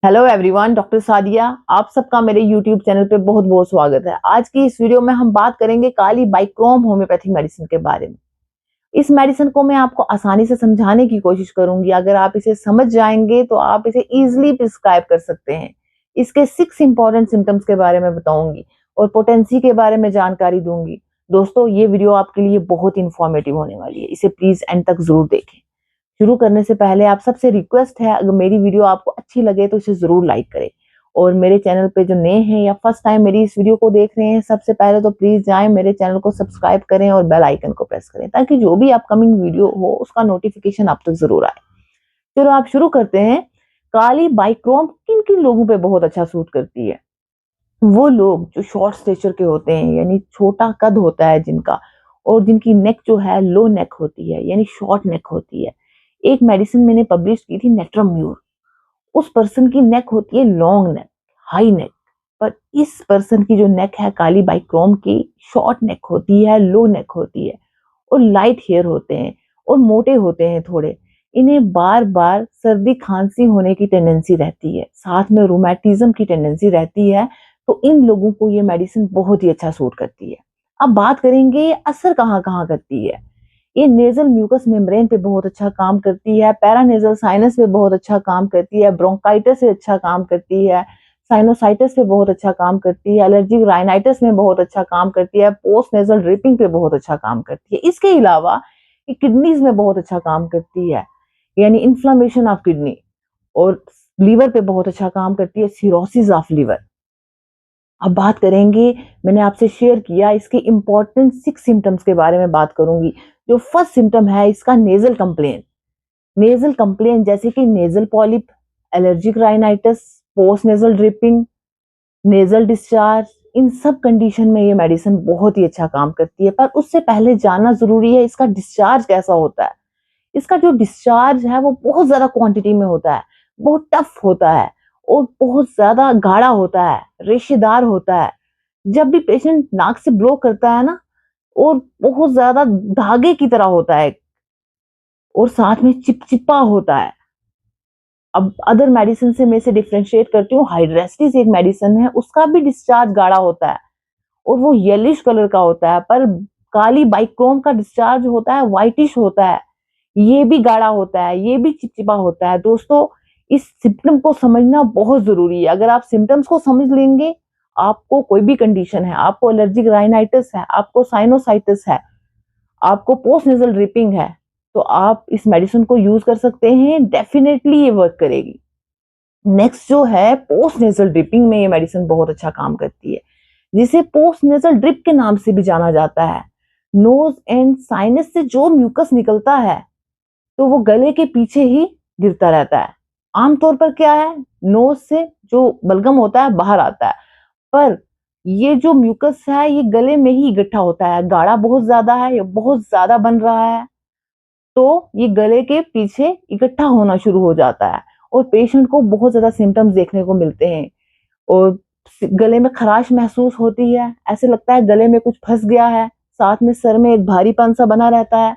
Hello everyone, doctor Sadia आप सबका मेरे यूट्यूब चैनल पे बहुत बहुत स्वागत है। आज की इस वीडियो में हम बात करेंगे काली बाइक्रोम होम्योपैथिक मेडिसिन के बारे में। इस मेडिसिन को मैं आपको आसानी से समझाने की कोशिश करूंगी। अगर आप इसे समझ जाएंगे तो आप इसे इजीली प्रिस्क्राइब कर सकते हैं। इसके 6 इंपॉर्टेंट सिम्टम्स के बारे में बताऊंगी और पोटेंसी के बारे में जानकारी दूंगी। दोस्तों, ये वीडियो आपके लिए बहुत इंफॉर्मेटिव होने वाली है, इसे प्लीज एंड तक जरूर देखें। शुरू करने से पहले आप सबसे रिक्वेस्ट है, अगर मेरी वीडियो आपको अच्छी लगे तो इसे जरूर लाइक करें। और मेरे चैनल पे जो नए हैं या फर्स्ट टाइम मेरी इस वीडियो को देख रहे हैं, सबसे पहले तो प्लीज जाएं मेरे चैनल को सब्सक्राइब करें और बेल आइकन को प्रेस करें ताकि जो भी अपकमिंग वीडियो हो उसका नोटिफिकेशन आप तक जरूर आए। चलो आप शुरू करते हैं। काली बाइक्रोम किन किन लोगों पे बहुत अच्छा सूट करती है? वो लोग जो शॉर्ट स्टेचर के होते हैं, यानी छोटा कद होता है जिनका, और जिनकी नेक जो है लो नेक होती है, यानी शॉर्ट नेक होती है। एक मेडिसिन मैंने पब्लिश की थी, नेट्रम्यूर। उस पर्सन की नेक होती है लॉन्ग नेक, हाई नेक। पर इस पर्सन की जो नेक है काली बाइक्रोम की, शॉर्ट नेक होती है, लो नेक होती है, और लाइट हेयर होते हैं और मोटे होते हैं थोड़े। इन्हें बार बार सर्दी खांसी होने की टेंडेंसी रहती है, साथ में रोमैटिज्म की टेंडेंसी रहती है। तो इन लोगों को ये मेडिसिन बहुत ही अच्छा सूट करती है। अब बात करेंगे ये असर कहाँ कहाँ करती है। ये नेजल म्यूकस मेम्ब्रेन पे बहुत अच्छा काम करती है, पैरानेजल साइनस पे बहुत अच्छा काम करती है, ब्रोंकाइटिस पे अच्छा काम करती है, साइनोसाइटिस पे बहुत अच्छा काम करती है, एलर्जिक राइनाइटिस में बहुत अच्छा काम करती है, पोस्ट नेजल ड्रिपिंग पे बहुत अच्छा काम करती है। इसके अलावा ये किडनीज में बहुत अच्छा काम करती है, यानी इन्फ्लामेशन ऑफ किडनी, और लीवर पे बहुत अच्छा काम करती है, सिरोसिस ऑफ लीवर। अब बात करेंगे, मैंने आपसे शेयर किया इसके इंपॉर्टेंट 6 सिम्टम्स के बारे में बात करूंगी। जो फर्स्ट सिम्टम है इसका, नेजल कंप्लेन। नेजल कंप्लेन जैसे कि nasal polyp, allergic rhinitis, post nasal dripping, nasal discharge, इन सब कंडीशन में ये मेडिसिन बहुत ही अच्छा काम करती है। पर उससे पहले जानना जरूरी है इसका डिस्चार्ज कैसा होता है। इसका जो डिस्चार्ज है वो बहुत ज्यादा क्वांटिटी में होता है, बहुत टफ होता है, और बहुत ज्यादा गाढ़ा होता है, रेशेदार होता है। जब भी पेशेंट नाक से ब्लो करता है ना, और बहुत ज्यादा धागे की तरह होता है, और साथ में चिपचिपा होता है। अब अदर मेडिसिन से मैं इसे डिफ्रेंशिएट करती हूँ। हाइड्रेस्टिस एक मेडिसिन है, उसका भी डिस्चार्ज गाढ़ा होता है और वो येलिश कलर का होता है। पर काली बाइक्रोम का डिस्चार्ज होता है व्हाइटिश होता है, ये भी गाढ़ा होता है, ये भी चिपचिपा होता है। दोस्तों, इस सिम्टम को समझना बहुत जरूरी है। अगर आप सिम्टम्स को समझ लेंगे, आपको कोई भी कंडीशन है, आपको एलर्जिक राइनाइटिस है, आपको साइनोसाइटिस है, आपको पोस्ट नेजल ड्रिपिंग है, तो आप इस मेडिसिन को यूज कर सकते हैं। डेफिनेटली ये वर्क करेगी। नेक्स्ट जो है, पोस्ट नेजल ड्रिपिंग में ये मेडिसिन बहुत अच्छा काम करती है, जिसे पोस्ट नेजल ड्रिप के नाम से भी जाना जाता है। नोज एंड साइनस से जो म्यूकस निकलता है तो वो गले के पीछे ही गिरता रहता है। आमतौर पर क्या है, नोज से जो बलगम होता है बाहर आता है, पर ये जो म्यूकस है ये गले में ही इकट्ठा होता है। गाढ़ा बहुत ज्यादा है, ये बहुत ज्यादा बन रहा है, तो ये गले के पीछे इकट्ठा होना शुरू हो जाता है और पेशेंट को बहुत ज्यादा सिम्टम्स देखने को मिलते हैं। और गले में खराश महसूस होती है, ऐसे लगता है गले में कुछ फंस गया है, साथ में सर में एक भारीपन सा बना रहता है।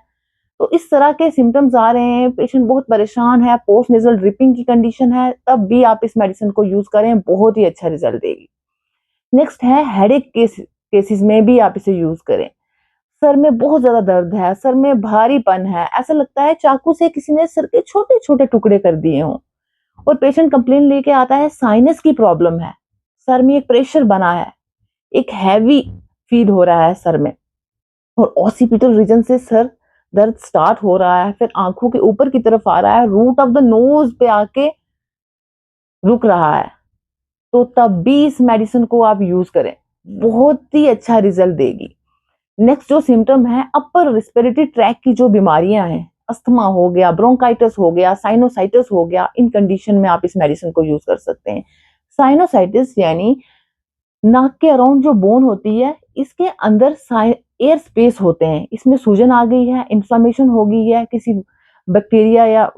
तो इस तरह के सिम्टम्स आ रहे हैं, पेशेंट बहुत परेशान है, पोस्ट नेजल ड्रिपिंग की कंडीशन है, तब भी आप इस मेडिसिन को यूज करें, बहुत ही अच्छा रिजल्ट देगी। नेक्स्ट है हेडेक केसेस में भी आप इसे यूज करें। सर में बहुत ज्यादा दर्द है, सर में भारीपन है, ऐसा लगता है चाकू से किसी ने सर के छोटे छोटे टुकड़े कर दिए हों, और पेशेंट कंप्लेन लेके आता है साइनस की प्रॉब्लम है, सर में एक प्रेशर बना है, एक हैवी फील हो रहा है सर में, और ऑसिपिटल रीजन से सर दर्द स्टार्ट हो रहा है, फिर आंखों के ऊपर की तरफ आ रहा है, रूट ऑफ द नोज पे आके रुक रहा है, तो तब भी इस मेडिसिन को आप यूज करें, बहुत ही अच्छा रिजल्ट देगी। नेक्स्ट जो सिम्टम है, अपर रिस्पिरेटरी ट्रैक की जो बीमारियां हैं, अस्थमा हो गया, ब्रोंकाइटिस हो गया, साइनोसाइटिस हो गया, इन कंडीशन में आप इस मेडिसिन को यूज कर सकते हैं। साइनोसाइटिस यानी नाक के अराउंड जो बोन होती है, इसके अंदर एयर स्पेस होते हैं, इसमें सूजन आ गई है, इन्फ्लामेशन हो गई है किसी बैक्टीरिया या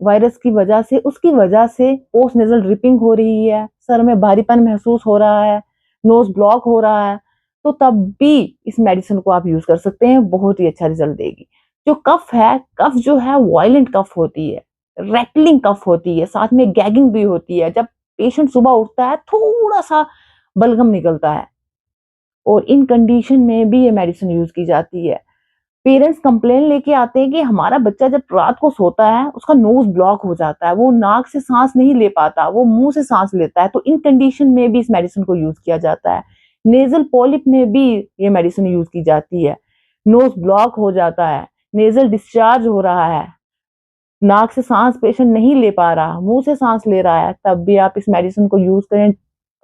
वायरस की वजह से, उसकी वजह से पोस्ट नेजल ड्रिपिंग हो रही है, सर में भारीपन महसूस हो रहा है, नोज ब्लॉक हो रहा है, तो तब भी इस मेडिसिन को आप यूज कर सकते हैं, बहुत ही अच्छा रिजल्ट देगी। जो कफ है, कफ जो है वायलेंट कफ होती है, रैटलिंग कफ होती है, साथ में गैगिंग भी होती है। जब पेशेंट सुबह उठता है, थोड़ा सा बलगम निकलता है, और इन कंडीशन में भी ये मेडिसिन यूज की जाती है। पेरेंट्स कंप्लेन लेके आते हैं कि हमारा बच्चा जब रात को सोता है उसका नोज ब्लॉक हो जाता है, वो नाक से सांस नहीं ले पाता, वो मुंह से सांस लेता है। तो इन कंडीशन में भी इस मेडिसिन को यूज किया जाता है। नेजल पॉलिप में भी ये मेडिसिन यूज की जाती है। नोज ब्लॉक हो जाता है, नेजल डिस्चार्ज हो रहा है, नाक से सांस पेशेंट नहीं ले पा रहा, मुंह से सांस ले रहा है, तब भी आप इस मेडिसिन को यूज करें,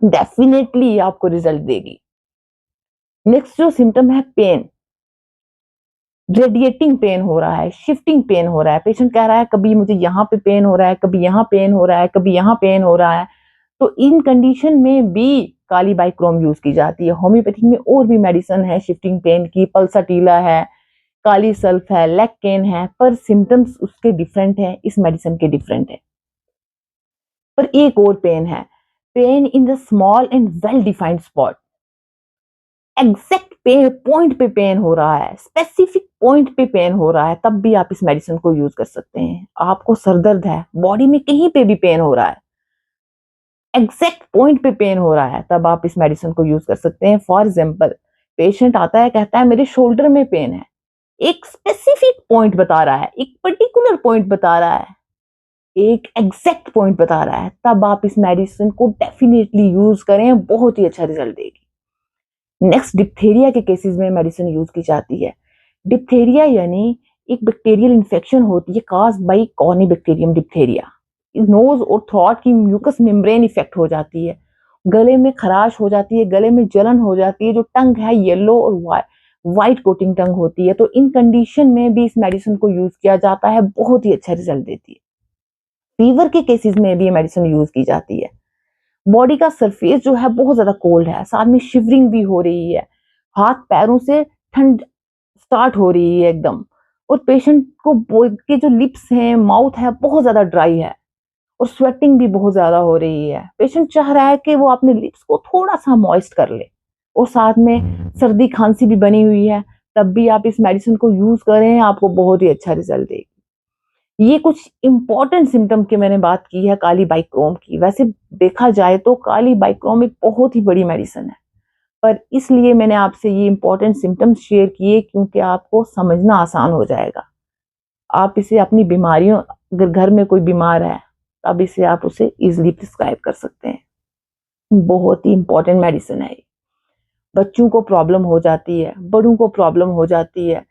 डेफिनेटली आपको रिजल्ट देगी। नेक्स्ट जो सिम्टम है पेन, रेडिएटिंग पेन हो रहा है, शिफ्टिंग पेन हो रहा है, पेशेंट कह रहा है कभी मुझे यहाँ पे पेन हो रहा है, कभी यहाँ पेन हो रहा है, कभी यहाँ पेन हो रहा है। तो इन कंडीशन में भी काली बाइक्रोम यूज की जाती है। होम्योपैथिक में और भी मेडिसिन है शिफ्टिंग पेन की, पल्साटीला है, काली सल्फ है, लेक्केन है, पर सिम्टम्स उसके डिफरेंट है, इस मेडिसिन के डिफरेंट है। पर एक और पेन है, pain in the small and well defined spot. Exact point पे पेन हो रहा है, स्पेसिफिक पॉइंट पे पेन हो रहा है, तब भी आप इस मेडिसिन को यूज कर सकते हैं। आपको सरदर्द है, बॉडी में कहीं पे भी पेन हो रहा है, एग्जैक्ट पॉइंट पे पेन हो रहा है, तब आप इस मेडिसिन को यूज कर सकते हैं। फॉर एग्जाम्पल, पेशेंट आता है कहता है मेरे शोल्डर में पेन है, एक स्पेसिफिक पॉइंट बता रहा है, एक पर्टिकुलर पॉइंट बता रहा है, एक एग्जैक्ट पॉइंट बता रहा है, तब आप इस मेडिसिन को डेफिनेटली यूज करें, बहुत ही अच्छा रिजल्ट देगी। नेक्स्ट, डिप्थेरिया के केसेस में मेडिसिन यूज की जाती है। डिप्थेरिया यानी एक बैक्टीरियल इन्फेक्शन होती है caused by Corynebacterium diphtheria. Nose और थ्रोट की म्यूकस मेम्ब्रेन इफेक्ट हो जाती है, गले में खराश हो जाती है, गले में जलन हो जाती है, जो टंग है येलो और व्हाइट कोटिंग टंग होती है। तो इन कंडीशन में भी इस मेडिसिन को यूज किया जाता है, बहुत ही अच्छा रिजल्ट देती है। फीवर के केसेस में भी ये मेडिसिन यूज की जाती है। बॉडी का सरफेस जो है बहुत ज्यादा कोल्ड है, साथ में शिवरिंग भी हो रही है, हाथ पैरों से ठंड स्टार्ट हो रही है एकदम, और पेशेंट को के जो लिप्स हैं, माउथ है, बहुत ज्यादा ड्राई है, और स्वेटिंग भी बहुत ज्यादा हो रही है। पेशेंट चाह रहा है कि वो अपने लिप्स को थोड़ा सा मॉइस्ट कर ले, और साथ में सर्दी खांसी भी बनी हुई है, तब भी आप इस मेडिसिन को यूज करें, आपको बहुत ही अच्छा रिजल्ट देगी। ये कुछ इंपॉर्टेंट सिम्टम की मैंने बात की है काली बाइक्रोम की। वैसे देखा जाए तो काली बाइक्रोम एक बहुत ही बड़ी मेडिसिन है, पर इसलिए मैंने आपसे ये इंपॉर्टेंट सिम्टम्स शेयर किए क्योंकि आपको समझना आसान हो जाएगा। आप इसे अपनी बीमारियों, अगर घर में कोई बीमार है तब इसे आप उसे इजिली प्रिस्क्राइब कर सकते हैं। बहुत ही इंपॉर्टेंट मेडिसिन है। बच्चों को प्रॉब्लम हो जाती है, बड़ों को प्रॉब्लम हो जाती है।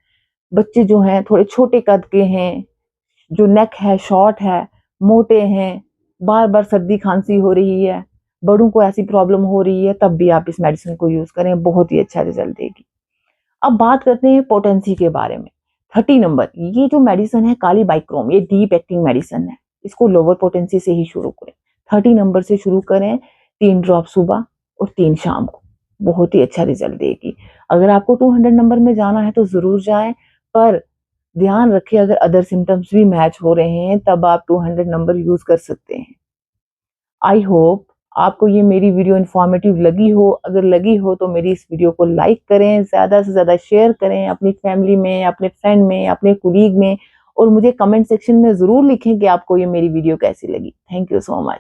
बच्चे जो हैं थोड़े छोटे कद के हैं, जो नेक है शॉर्ट है, मोटे हैं, बार बार सर्दी खांसी हो रही है, बड़ों को ऐसी प्रॉब्लम हो रही है, तब भी आप इस मेडिसिन को यूज करें, बहुत ही अच्छा रिजल्ट देगी। अब बात करते हैं पोटेंसी के बारे में। 30 नंबर, ये जो मेडिसिन है काली बाइक्रोम, ये डीप एक्टिंग मेडिसिन है, इसको लोअर पोटेंसी से ही शुरू करें। 30 नंबर से शुरू करें, 3 ड्रॉप सुबह और 3 शाम को, बहुत ही अच्छा रिजल्ट देगी। अगर आपको 200 नंबर में जाना है तो जरूर जाएं, पर ध्यान रखिए अगर अदर सिम्टम्स भी मैच हो रहे हैं तब आप 200 नंबर यूज कर सकते हैं। आई होप आपको ये मेरी वीडियो इन्फॉर्मेटिव लगी हो। अगर लगी हो तो मेरी इस वीडियो को लाइक करें, ज्यादा से ज्यादा शेयर करें अपनी फैमिली में, अपने फ्रेंड में, अपने कुलीग में, और मुझे कमेंट सेक्शन में जरूर लिखें कि आपको ये मेरी वीडियो कैसी लगी। Thank you so much.